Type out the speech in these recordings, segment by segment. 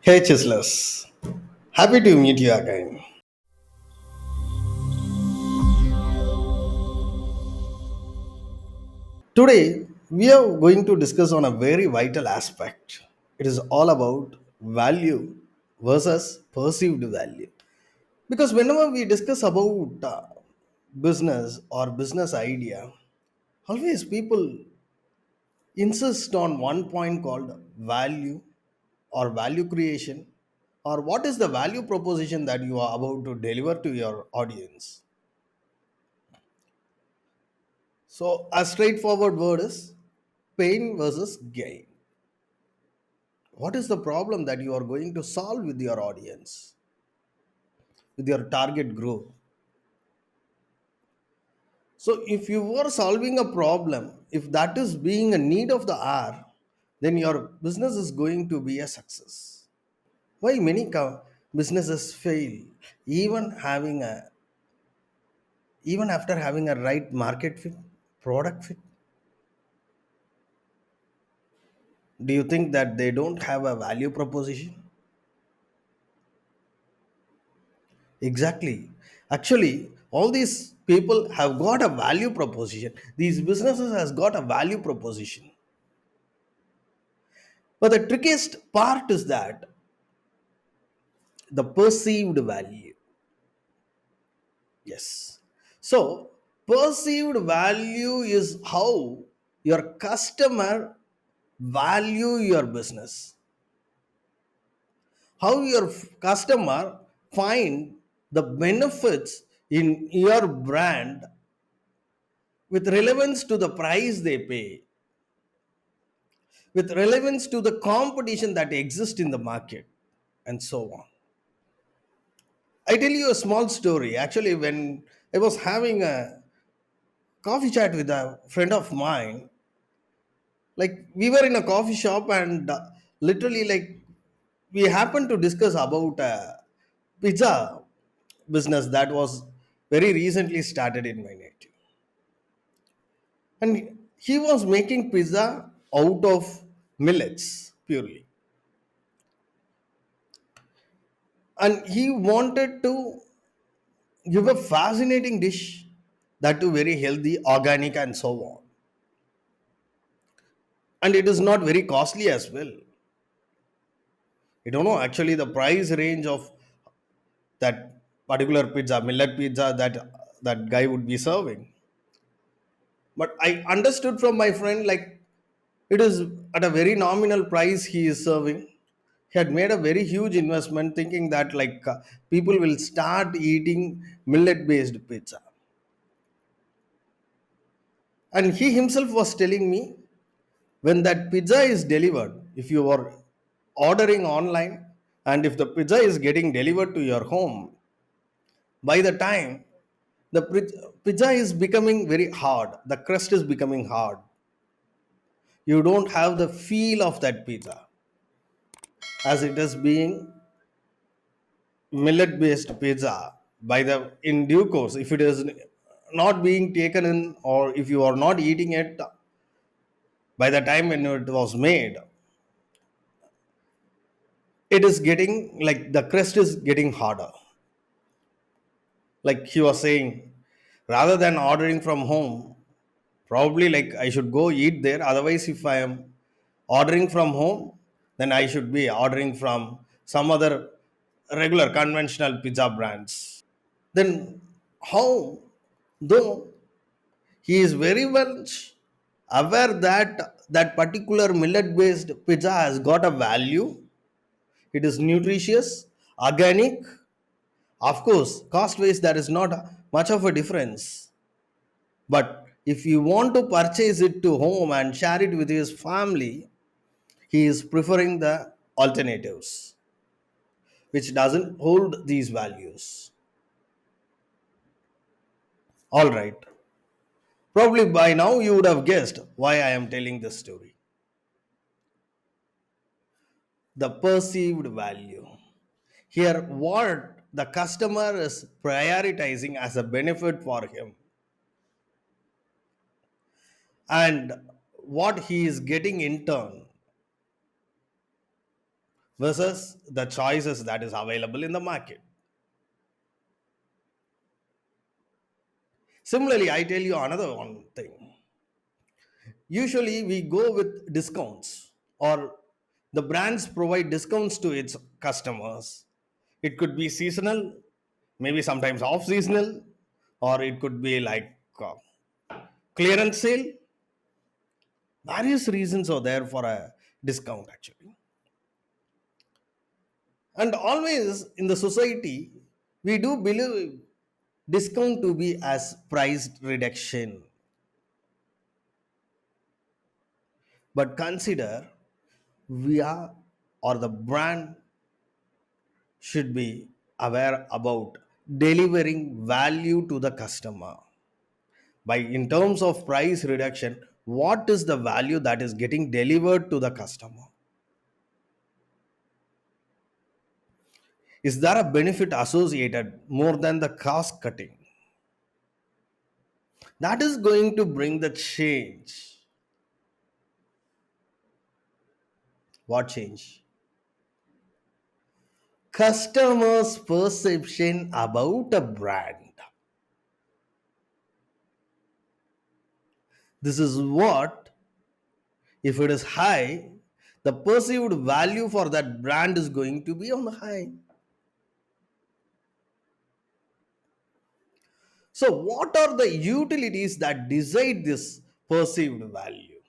Hey Chislers, happy to meet you again. Today we are going to discuss on a very vital aspect. It is all about value versus perceived value. Because whenever we discuss about business or business idea, always people insist on one point called value or value creation or what is the value proposition that you are about to deliver to your audience. So, a straightforward word is pain versus gain. What is the problem that you are going to solve with your audience, with your target group? So, if you are solving a problem, if that is being a need of the hour, then your business is going to be a success. Why many businesses fail, even having a even after having a right market fit, product fit? Do you think that they don't have a value proposition? Exactly. Actually, all these people have got a value proposition. These businesses has got a value proposition. But the trickiest part is that the perceived value. Yes. So, perceived value is how your customer value your business. How your customer find the benefits in your brand with relevance to the price they pay, with relevance to the competition that exists in the market, and so on. I tell you a small story. Actually, when I was having a coffee chat with a friend of mine, like we were in a coffee shop and literally, like, we happened to discuss about a pizza business that was very recently started in my native. And he was making pizza out of millets purely. And he wanted to give a fascinating dish that too very healthy, organic, and so on. And it is not very costly as well. I don't know actually the price range of that particular pizza, millet pizza, that guy would be serving. But I understood from my friend, like, it is at a very nominal price he is serving. He had made a very huge investment thinking that, like, people will start eating millet based pizza. And he himself was telling me, when that pizza is delivered, if you are ordering online and if the pizza is getting delivered to your home, by the time the pizza is becoming very hard, the crust is becoming hard, you don't have the feel of that pizza as it is being millet based pizza. By the in due course, if it is not being taken in, or if you are not eating it by the time when it was made, it is getting, like, the crust is getting harder. Like he was saying, rather than ordering from home, probably, like, I should go eat there. Otherwise, if I am ordering from home, then I should be ordering from some other regular conventional pizza brands. Then how, though he is very much aware that that particular millet based pizza has got a value, it is nutritious, organic. Of course, cost wise, there is not much of a difference. But if you want to purchase it to home and share it with his family, he is preferring the alternatives, which doesn't hold these values. All right. Probably by now you would have guessed why I am telling this story. The perceived value. Here, what the customer is prioritizing as a benefit for him, and what he is getting in turn. versus the choices that is available in the market. Similarly, I tell you another one thing. Usually we go with discounts, or the brands provide discounts to its customers. It could be seasonal, maybe sometimes off seasonal, or it could be like clearance sale. Various reasons are there for a discount actually. And always in the society, we do believe discount to be as price reduction. But consider we are, or the brand should be aware about delivering value to the customer. By in terms of price reduction, what is the value that is getting delivered to the customer? Is there a benefit associated more than the cost cutting? That is going to bring the change. What change? Customers' perception about a brand. This is what, if it is high, the perceived value for that brand is going to be on the high. So, what are the utilities that decide this perceived value?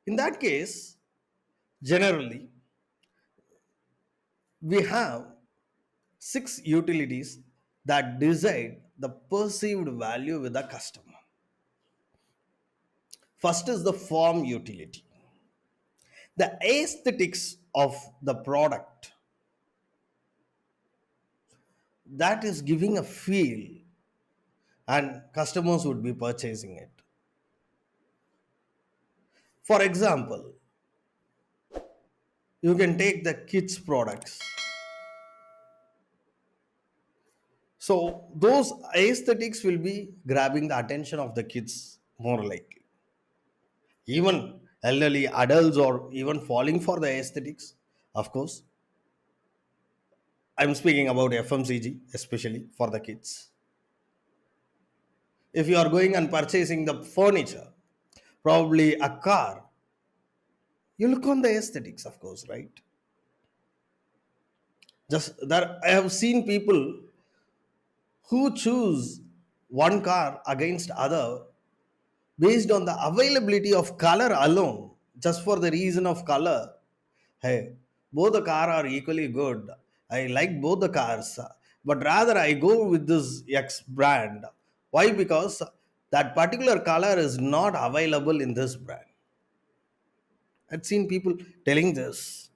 In that case, generally, we have six utilities that decide the perceived value with the customer. First is the form utility, the aesthetics of the product that is giving a feel, and customers would be purchasing it. For example, you can take the kids products. So those aesthetics will be grabbing the attention of the kids more likely. Even elderly adults or even falling for the aesthetics, of course. I'm speaking about FMCG, especially for the kids. If you are going and purchasing the furniture, probably a car, you look on the aesthetics, of course, right? Just that I have seen people who choose one car against other based on the availability of color alone, just for the reason of color. Hey, both the car are equally good. I like both the cars, but rather I go with this X brand. Why? Because that particular color is not available in this brand. I've seen people telling this.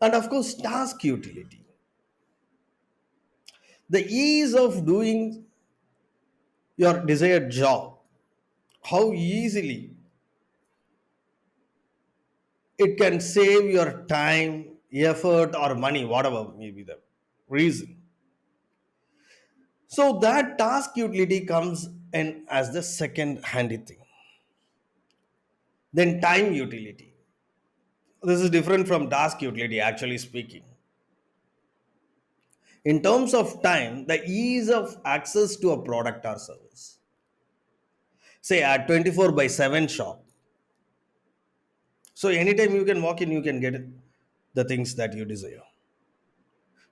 And of course, task utility. The ease of doing your desired job. How easily it can save your time, effort, or money, whatever may be the reason. So that task utility comes in as the second handy thing. Then time utility. This is different from task utility, actually speaking. In terms of time, the ease of access to a product or service. Say at 24 by 7 shop. So anytime you can walk in, you can get the things that you desire.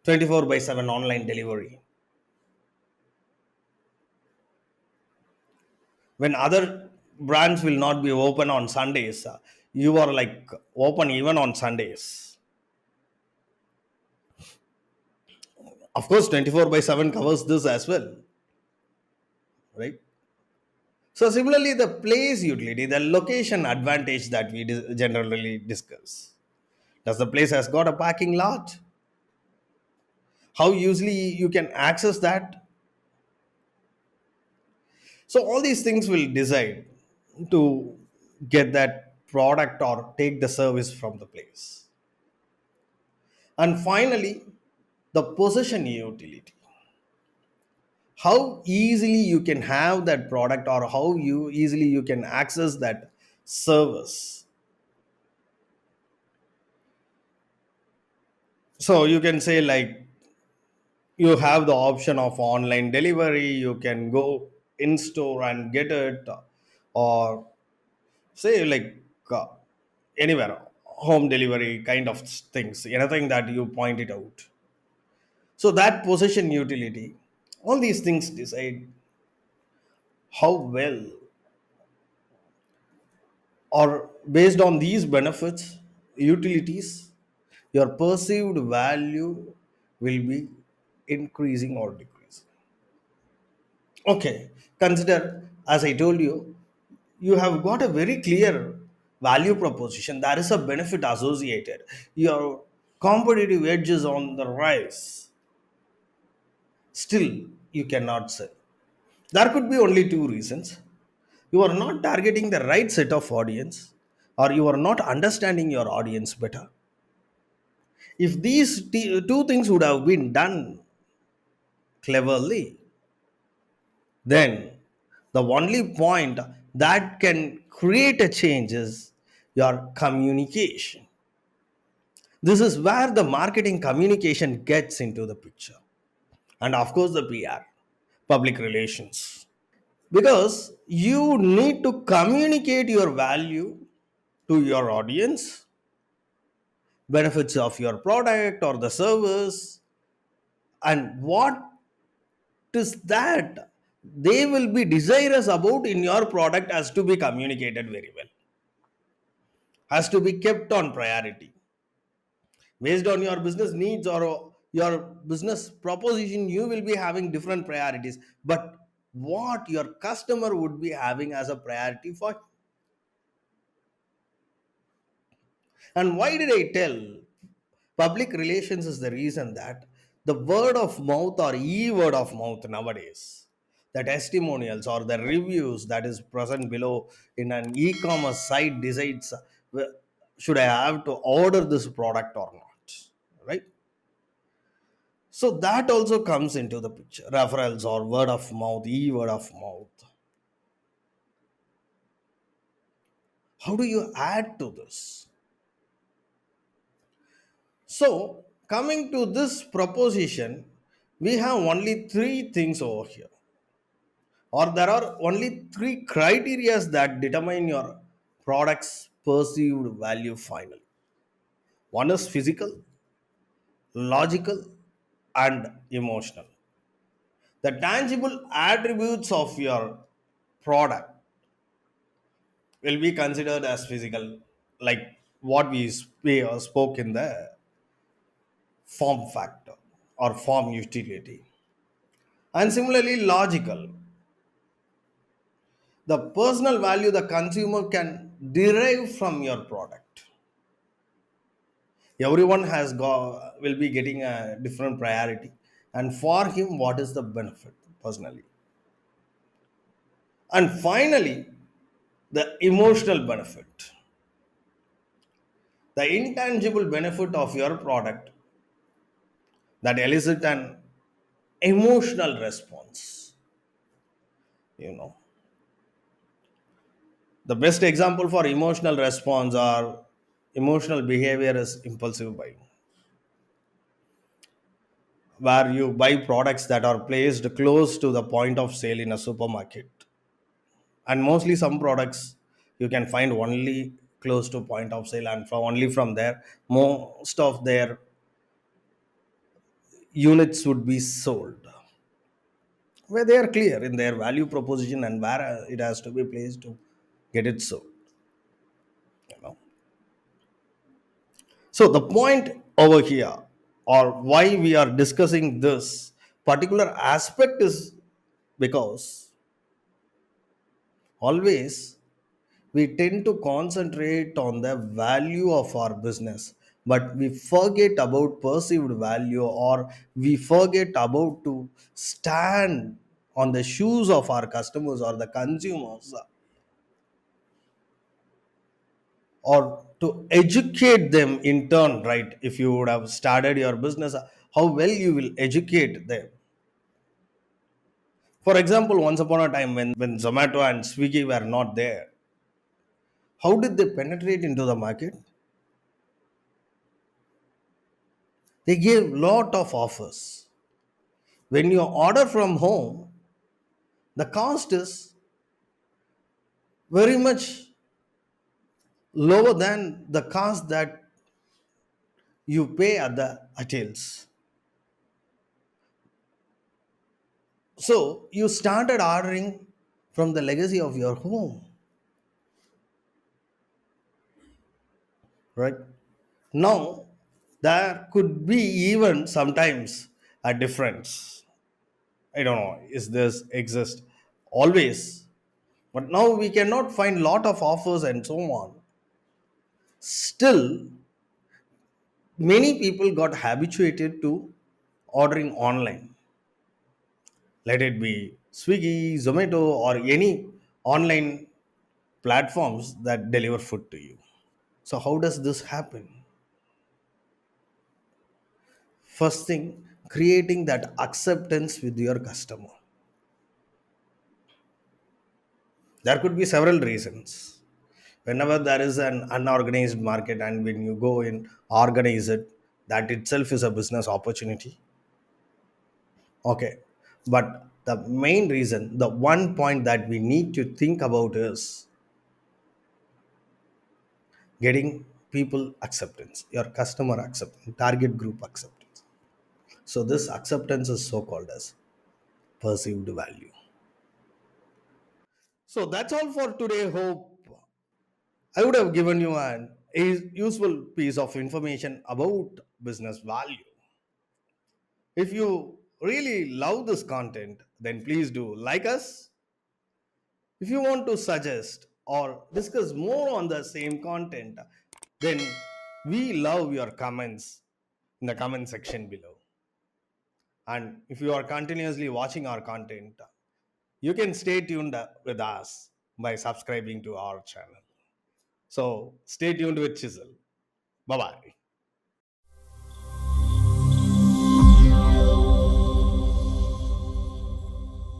24 by 7 online delivery. When other brands will not be open on Sundays, you are like open even on Sundays. Of course, 24 by 7 covers this as well, right? So, similarly, the place utility, the location advantage that we generally discuss. Does the place has got a parking lot? How usually you can access that? So, all these things will decide to get that product or take the service from the place. And finally, the possession utility. How easily you can have that product, or how you easily you can access that service. So you can say like you have the option of online delivery, you can go in store and get it, or say like uh, anywhere, home delivery kind of things, anything that you pointed out. So that possession utility, all these things decide how well, or based on these benefits, utilities, your perceived value will be increasing or decreasing. Okay, consider, as I told you, you have got a very clear value proposition. There is a benefit associated. Your competitive edge is on the rise. Still, you cannot sell. There could be only two reasons. You are not targeting the right set of audience, or you are not understanding your audience better. If these two things would have been done cleverly, then the only point that can create a change is your communication. This is where the marketing communication gets into the picture. And of course, the PR, public relations. Because you need to communicate your value to your audience, benefits of your product or the service, and what is that they will be desirous about in your product has to be communicated very well, has to be kept on priority based on your business needs or your business proposition. You will be having different priorities, but what your customer would be having as a priority for. And why did I tell public relations is the reason that the word of mouth or e-word of mouth nowadays, the testimonials or the reviews that is present below in an e-commerce site decides should I have to order this product or not, right? So that also comes into the picture. Referrals or word of mouth, e-word of mouth. How do you add to this? So, coming to this proposition, we have only three things over here, or there are only three criteria that determine your product's perceived value finally. One is physical, logical, and emotional. The tangible attributes of your product will be considered as physical, like what we spoke in the form factor or form utility. And similarly, logical, the personal value the consumer can derive from your product. Everyone will be getting a different priority, and for him, what is the benefit personally? And finally, the emotional benefit, the intangible benefit of your product that elicit an emotional response. You know, the best example for emotional response or emotional behavior is impulsive buying, where you buy products that are placed close to the point of sale in a supermarket. And mostly some products you can find only close to point of sale, and only from there most of their units would be sold, where they are clear in their value proposition and where it has to be placed to get it sold, you know. So the point over here, or why we are discussing this particular aspect, is because always we tend to concentrate on the value of our business, but we forget about perceived value, or we forget about to stand on the shoes of our customers or the consumers, or to educate them in turn, right? If you would have started your business, how well you will educate them. For example, once upon a time when Zomato and Swiggy were not there, how did they penetrate into the market? They give lot of offers. When you order from home, the cost is very much lower than the cost that you pay at the hotels. So you started ordering from the legacy of your home, right? Now, there could be even sometimes a difference. I don't know, is this exist always? But now we cannot find lot of offers and so on. Still, many people got habituated to ordering online. Let it be Swiggy, Zomato, or any online platforms that deliver food to you. So, how does this happen? First thing, creating that acceptance with your customer. There could be several reasons. Whenever there is an unorganized market and when you go and organize it, that itself is a business opportunity. Okay. But the main reason, the one point that we need to think about is getting people acceptance, your customer acceptance, target group acceptance. So this acceptance is so called as perceived value. So that's all for today. Hope I would have given you an a useful piece of information about business value. If you really love this content, then please do like us. If you want to suggest or discuss more on the same content, then we love your comments in the comment section below. And if you are continuously watching our content, you can stay tuned with us by subscribing to our channel. So stay tuned with Chisel. Bye bye.